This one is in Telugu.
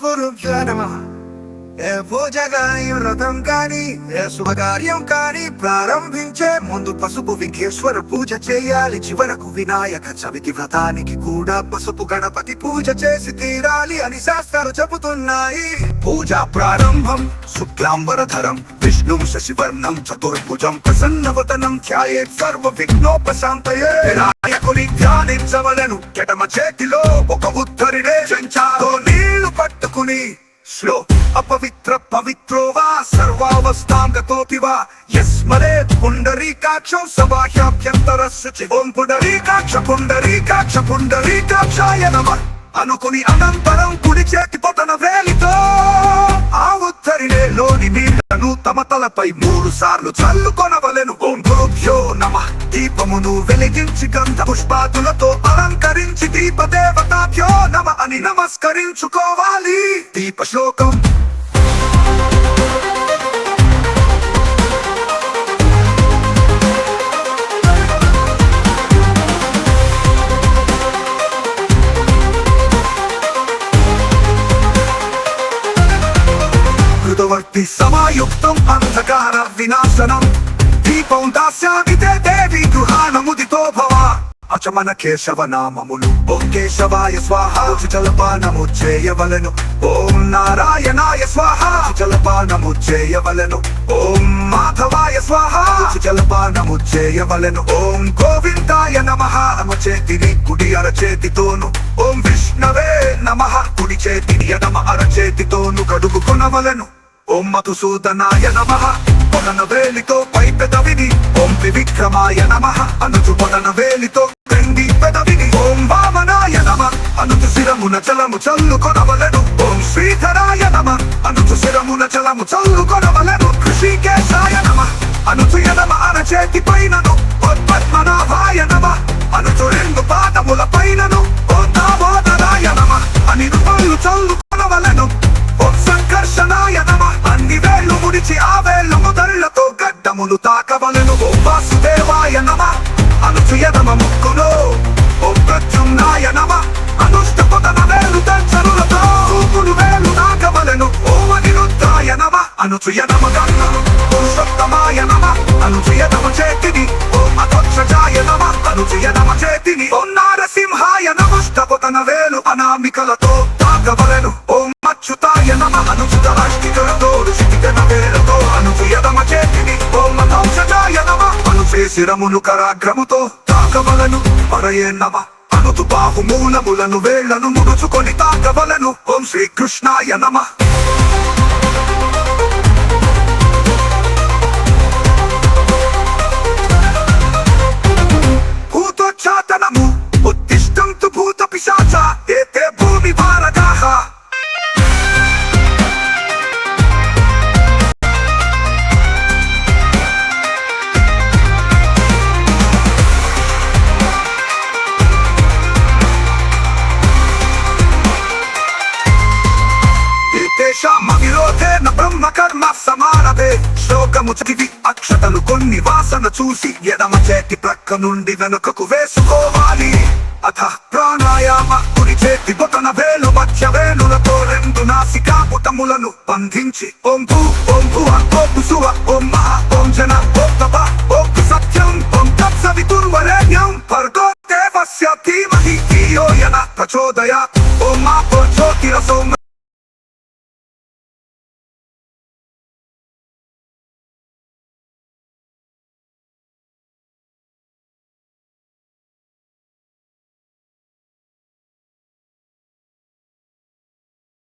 గురుభ్యో నమః. ఏ పూజ గాని వ్రతం కాని ఏ శుభకార్యం కాని ప్రారంభించే ముందు పసుపు విఘ్నేశ్వర పూజ చేయాలి. చివరకు వినాయక చవితి వ్రతానికి కూడా పసుపు గణపతి పూజ చేసి తీరాలి అని శాస్త్రాలు చెబుతున్నాయి. పూజా ప్రారంభం శుక్లాంబరధరం విష్ణుం శశివర్ణం చతుర్భుజం ప్రసన్నవదనం ధ్యాయేత్ సర్వ విఘ్నోపశాంతయే. వినాయకుని ధ్యానించవలెను ఎడమ చేతిలో ఒక ఉద్ధరిణే చెంచాతో నీళ్లు పట్టుకుని శ్లో అపవిత్ర పవిత్రో వా సర్వావస్థాం గతోతి వా యస్మరేత్ పుండరీకాక్షం సబాహ్యాభ్యంతరస్య చి. ఓం పుండరీకాక్ష పుండరీకాక్షాయ నమః అనుకుని అనంతరం కుడి చేతి బొటన వేలితో ఆ ఉద్ధరిణిలోని నీళ్లను తమ తలపై 3 సార్లు చల్లుకొనవలెను. ఓం గురుభ్యో నమః. దీపమును వెలిగించి గంధ పుష్పాదులతో అలంకరించి దీపదేవతాభ్యో నమః అని నమస్కరించుకోవాలి. దీప శ్లోకం కృతవర్తి సమాయుక్తం అంధకార వినాశనం దీపం దాస్యామితే దేవి గృహాణముదితో భవ. అచమన కేశవ నామములు ఓం కేశవాయ స్వాహ జలపానము చేయవలెను. ఓం నారాయణాయ స్వాహ జలపానము చేయవలెను. ఓం మాధవాయ స్వాహ జలపానము చేయవలెను. ఓం గోవిందాయ నమః నమ చేతిని కుడి అరచేతితోను. ఓం విష్ణవే నమః కుడి చేతిని ఎడమ అరచేతితోను కడుగు కొనవలెను. ఓం మధుసూదనాయ నమః పొడన వేలితో పై పెదవిని. ఓం త్రివిక్రమాయ నమః అనుచు పొడన వేలితో క్రింది పెదవిని. ఓం వామనాయ నమః అనుచు శిరమున జలము చల్లుకొనవలెను. ఓం శ్రీధరాయ నమః అనుచు శిరమున జలము చల్లుకొనవలెను. ఋషికేశాయ నమః అనుచు ఎడమ అరచేతి పైనను. ఓం పద్మనాభాయ నమః అనుచు 2 పాదముల పైనను. ఓం దామోదరాయ నమః అని పళ్ళు చల్లుకొనవలెను. ఓం సంకర్షణాయ నమః అన్ని వేళ్ళు ముడిచి ఆ వేళ్ళు ముదళ్లతో గడ్డములు తాకవలెను. ఓం వాసుదేవాయ నమః అనుచు ఎడమ ముక్కును. ఓం ప్రద్యుమ్నాయ నమః అనుష్ట పొదన వేలు దంచరులతో చూపుడు వేలు తాకవలెను. ఓం అనిరుద్ధాయ నమః అనుచు ఎడమ కన్నును. పురుషోత్తమాయ నమః అనుచు ఎడమ చేతిని. ఓం అధ్వక్షజాయ నమః అనుచు ఎడమ చేతిని. ఓం నారసింహాయ నమః పొదన వేలు అనామికలతో తాకవలెను. ఓం అచ్యుతాయ నమః అనుచు దళాష్టికలతో ఋషికన వేలతో అనుచు ఎడమ చేతిని. ఓం అధ్వక్షజాయ నమః అనుచు శిరమును కరాగ్రముతో తాకవలెను. పరయే నమః అనుచు బాహుమూలములను వేళ్లను ముడుచుకొని తాకవలెను. ఓం శ్రీకృష్ణాయ నమః. భూతోచ్చాటనము ఉత్తిష్టంతు భూత పిశాచ ఏతే భూమి భారగాః. విరోధేన బ్రహ్మ కర్మ సమారభే. శ్లోకము చదివి అక్షతలు కొన్ని వాసన చూసి ఎడమ చేతి ప్రక్క నుండి వెనుకకు వేసుకోవాలి. అథ ప్రాణాయామ కుడి చేతి బొటన వేలు మధ్య వేలులతో 2 నాసికా పుటములను బంధించి ఓం భూ ఓం భువ ఓం భుసువ ఓం మహ ఓం జన ఓం తప ఓం సత్యం ఓం తత్సవితుర్వరేణ్యం భర్గో దేవస్య ధీమహి ధియో యనః ప్రచోదయాత్.